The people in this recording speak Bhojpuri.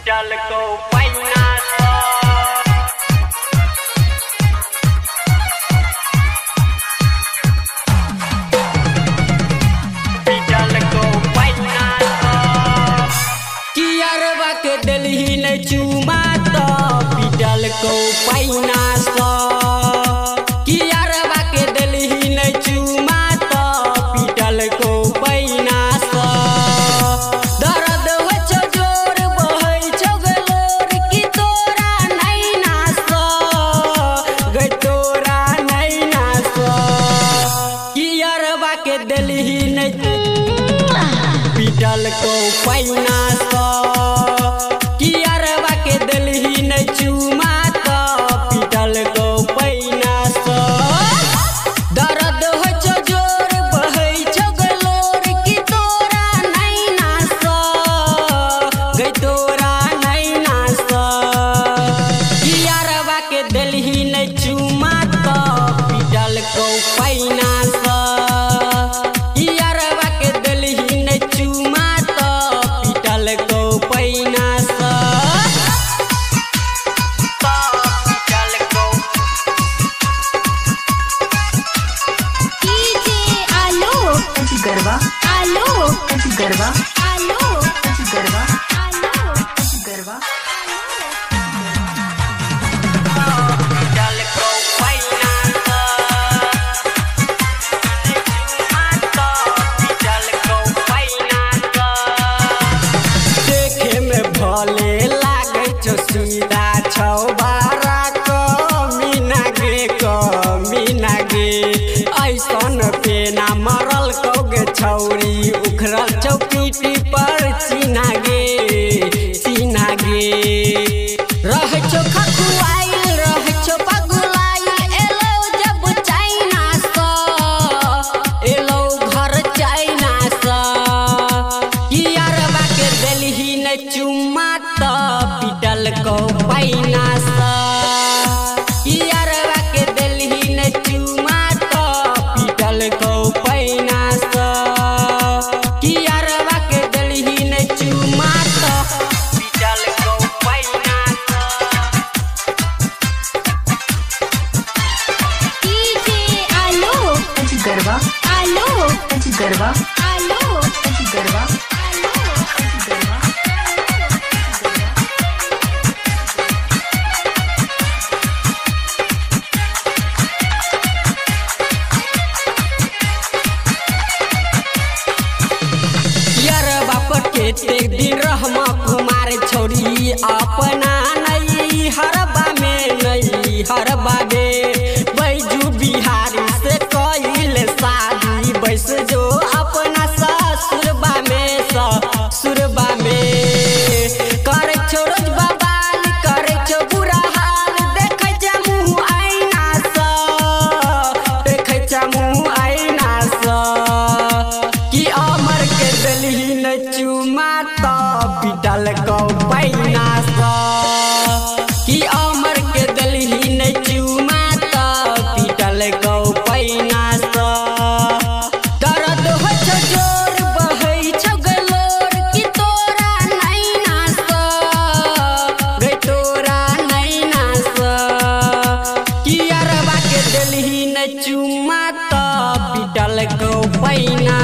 पिटल को पैना पिटल को पैना कियरवा के दिलही न चुमा तो पिटल को पैना कियरवा के दिलही न चुमा तो पिटल को पैना दर्द हो छो जोर बहै छो गलोर की तोरा नहीं नास गई तोरा नहीं नास कियरवा के दिलही न पिटल को पैना कियरवा के दिलही न चुमा तो पिटल को पैना दर्द हो छो जोर बहै छो गलोर की तोरा नहीं नास गई तोरा नहीं नास कियरवा के दिलही न चुमा तो पिटल को पैना कियरवा के दिलही न चुमा तो पिटल को पैना गरबा आलो गरबा आलो गरबा आलो गरबा पिटल को पैना पिटल को पैना देखे में भले लागे छो सीधा छौ बारा मीना गे ऐसन पेना मरल कौगे छौरी उखरल चौकीटी पर चिन्हा गे रह छो खखुआइल रह छो पगुलाइल एलो जब चाइना एलो घर चाइना कियरवा के दिलही न चुमा तो पिटल को पैना कियरवा के दिलही न चुमा तो पिटल को पैना कियरवा के दिलही न चुमा तो पिटल को पैना आलो गरबा आलो गरबा आलो गरबा कियरवा पर केते दिन रहमा कुमार छोरी अपना नहीं हरबा में बैजू बिहारी से कइल शादी बैस जो अपना ससुरबा में करे छो रोज बवाल करे छो बुरा हाल देखे छ मुँह आईना कि अमर के दिलही न चुमा तो पिटल को पैना कि अमर के दिलही न चुमा तो पिटल को पैना दर्द हो छो जोर बहै छो गलोर की तोरा नहीं नास गई तोरा नहीं नास कियरवा के दिलही न चुमा तो पिटल को पैना